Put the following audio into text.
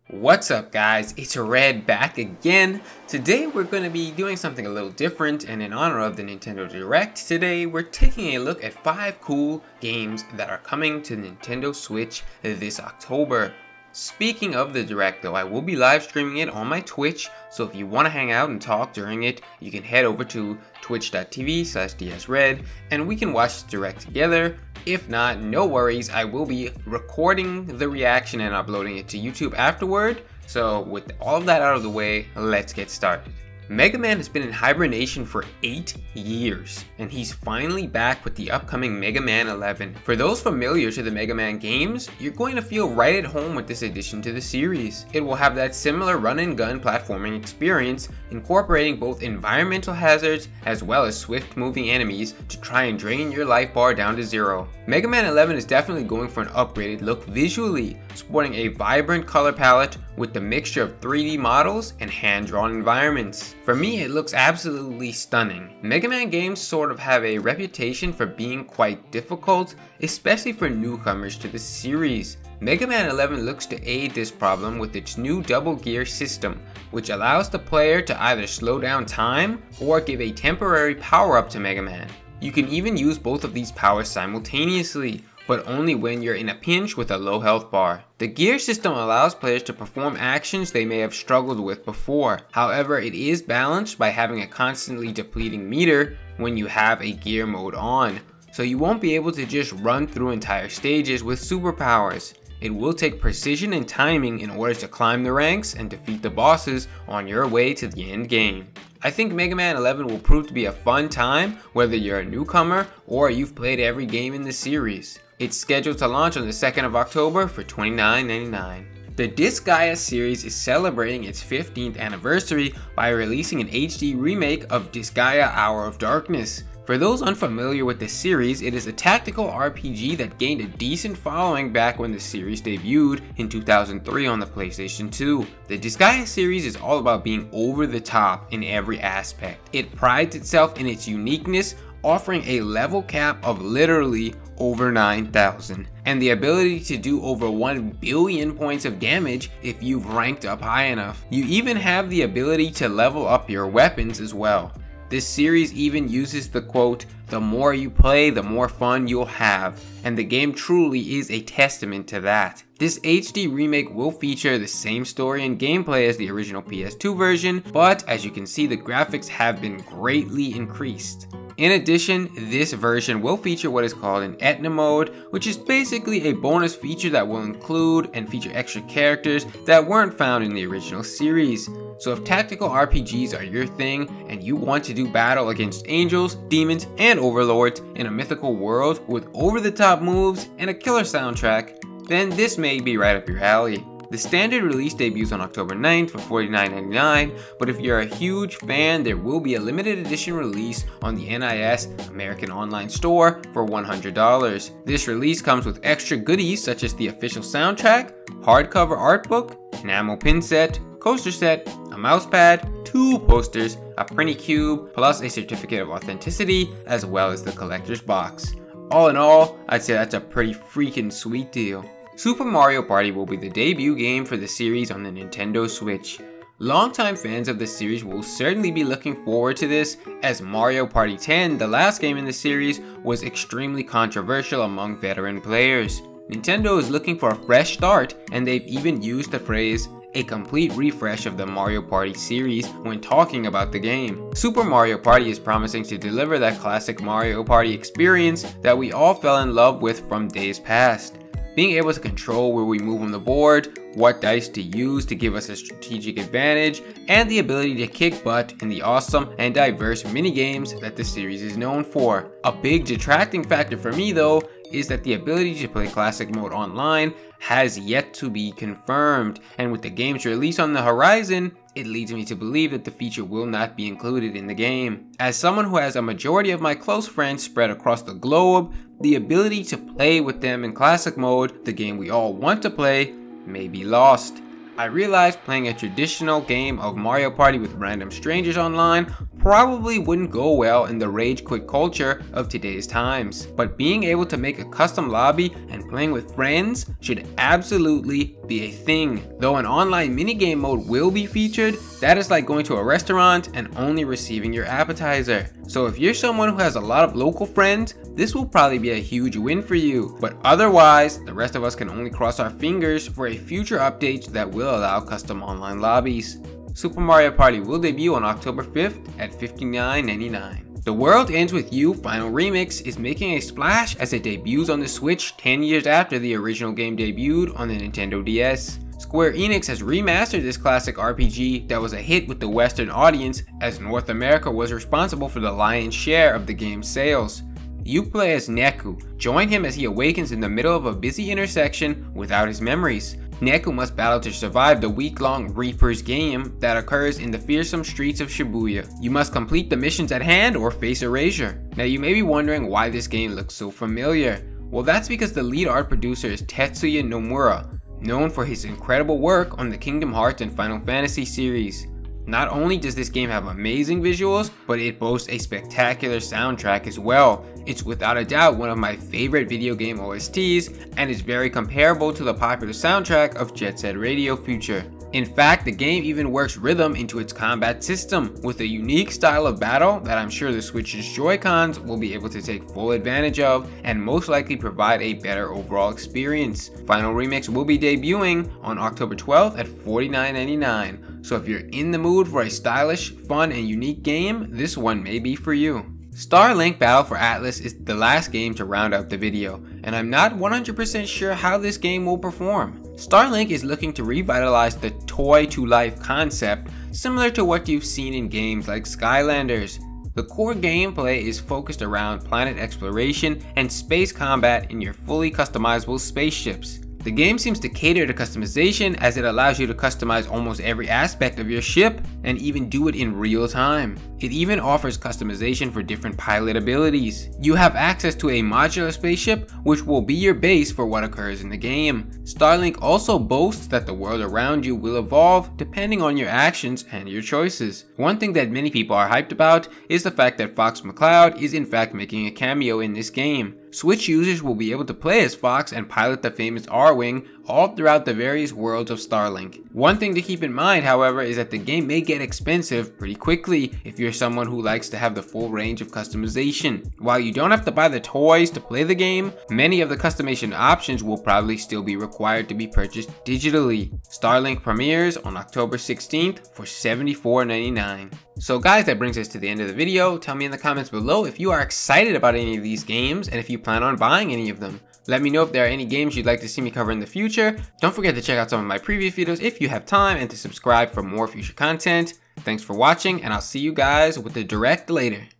What's up guys, it's Red back again. Today we're going to be doing something a little different, and in honor of the Nintendo Direct, today we're taking a look at 5 cool games that are coming to Nintendo Switch this October. Speaking of the Direct though, I will be live streaming it on my Twitch, so if you want to hang out and talk during it, you can head over to twitch.tv/dsred and we can watch the Direct together. If not, no worries, I will be recording the reaction and uploading it to YouTube afterward. So with all of that out of the way, let's get started. Megaman has been in hibernation for 8 years, and he's finally back with the upcoming Megaman 11. For those familiar to the Megaman games, you're going to feel right at home with this addition to the series. It will have that similar run-and-gun platforming experience, incorporating both environmental hazards as well as swift-moving enemies to try and drain your life bar down to 0. Megaman 11 is definitely going for an upgraded look visually, sporting a vibrant color palette with the mixture of 3D models and hand-drawn environments. For me, it looks absolutely stunning. Mega Man games sort of have a reputation for being quite difficult, especially for newcomers to the series. Mega Man 11 looks to aid this problem with its new double gear system, which allows the player to either slow down time or give a temporary power up to Mega Man. You can even use both of these powers simultaneously, but only when you're in a pinch with a low health bar. The gear system allows players to perform actions they may have struggled with before. However, it is balanced by having a constantly depleting meter when you have a gear mode on, so you won't be able to just run through entire stages with superpowers. It will take precision and timing in order to climb the ranks and defeat the bosses on your way to the end game. I think Mega Man 11 will prove to be a fun time whether you're a newcomer or you've played every game in the series. It's scheduled to launch on the 2nd of October for $29.99. The Disgaea series is celebrating its 15th anniversary by releasing an HD remake of Disgaea Hour of Darkness. For those unfamiliar with the series, it is a tactical RPG that gained a decent following back when the series debuted in 2003 on the PlayStation 2. The Disgaea series is all about being over the top in every aspect. It prides itself in its uniqueness, offering a level cap of literally over 9,000 and the ability to do over 1 billion points of damage if you've ranked up high enough. You even have the ability to level up your weapons as well. This series even uses the quote, "The more you play, the more fun you'll have," and the game truly is a testament to that. This HD remake will feature the same story and gameplay as the original PS2 version, but as you can see, the graphics have been greatly increased. In addition, this version will feature what is called an Etna mode, which is basically a bonus feature that will include and feature extra characters that weren't found in the original series. So if tactical RPGs are your thing and you want to do battle against angels, demons, and overlords in a mythical world with over-the-top moves and a killer soundtrack, then this may be right up your alley. The standard release debuts on October 9th for $49.99, but if you're a huge fan, there will be a limited edition release on the NIS American Online Store for $100. This release comes with extra goodies such as the official soundtrack, hardcover art book, enamel pin set, coaster set, a mouse pad, 2 posters, a printy cube, plus a certificate of authenticity, as well as the collector's box. All in all, I'd say that's a pretty freaking sweet deal. Super Mario Party will be the debut game for the series on the Nintendo Switch. Longtime fans of the series will certainly be looking forward to this, as Mario Party 10, the last game in the series, was extremely controversial among veteran players. Nintendo is looking for a fresh start, and they've even used the phrase, "a complete refresh of the Mario Party series" when talking about the game. Super Mario Party is promising to deliver that classic Mario Party experience that we all fell in love with from days past. Being able to control where we move on the board, what dice to use to give us a strategic advantage, and the ability to kick butt in the awesome and diverse minigames that the series is known for. A big detracting factor for me though is that the ability to play classic mode online has yet to be confirmed, and with the game's release on the horizon, it leads me to believe that the feature will not be included in the game. As someone who has a majority of my close friends spread across the globe, the ability to play with them in classic mode, the game we all want to play, may be lost. I realize playing a traditional game of Mario Party with random strangers online probably wouldn't go well in the rage quit culture of today's times. But being able to make a custom lobby and playing with friends should absolutely be a thing. Though an online minigame mode will be featured, that is like going to a restaurant and only receiving your appetizer. So if you're someone who has a lot of local friends, this will probably be a huge win for you. But otherwise, the rest of us can only cross our fingers for a future update that will allow custom online lobbies. Super Mario Party will debut on October 5th at $59.99. The World Ends With You Final Remix is making a splash as it debuts on the Switch 10 years after the original game debuted on the Nintendo DS. Square Enix has remastered this classic RPG that was a hit with the Western audience, as North America was responsible for the lion's share of the game's sales. You play as Neku. Join him as he awakens in the middle of a busy intersection without his memories. Neku must battle to survive the week-long Reaper's game that occurs in the fearsome streets of Shibuya. You must complete the missions at hand or face erasure. Now you may be wondering why this game looks so familiar. Well, that's because the lead art producer is Tetsuya Nomura, known for his incredible work on the Kingdom Hearts and Final Fantasy series. Not only does this game have amazing visuals, but it boasts a spectacular soundtrack as well. It's without a doubt one of my favorite video game OSTs, and is very comparable to the popular soundtrack of Jet Set Radio Future. In fact, the game even works rhythm into its combat system, with a unique style of battle that I'm sure the Switch's Joy-Cons will be able to take full advantage of, and most likely provide a better overall experience. Final Remix will be debuting on October 12th at $49.99. So if you're in the mood for a stylish, fun, and unique game, this one may be for you. Starlink Bal for Atlas is the last game to round out the video, and I'm not 100% sure how this game will perform. Starlink is looking to revitalize the toy-to-life concept, similar to what you've seen in games like Skylanders. The core gameplay is focused around planet exploration and space combat in your fully customizable spaceships. The game seems to cater to customization, as it allows you to customize almost every aspect of your ship and even do it in real time. It even offers customization for different pilot abilities. You have access to a modular spaceship, which will be your base for what occurs in the game. Starlink also boasts that the world around you will evolve depending on your actions and your choices. One thing that many people are hyped about is the fact that Fox McCloud is in fact making a cameo in this game. Switch users will be able to play as Fox and pilot the famous R-Wing all throughout the various worlds of Starlink. One thing to keep in mind, however, is that the game may get expensive pretty quickly if you're someone who likes to have the full range of customization. While you don't have to buy the toys to play the game, many of the customization options will probably still be required to be purchased digitally. Starlink premieres on October 16th for $74.99. So guys, that brings us to the end of the video. Tell me in the comments below if you are excited about any of these games and if you plan on buying any of them. Let me know if there are any games you'd like to see me cover in the future. Don't forget to check out some of my previous videos if you have time, and to subscribe for more future content. Thanks for watching, and I'll see you guys with the direct later.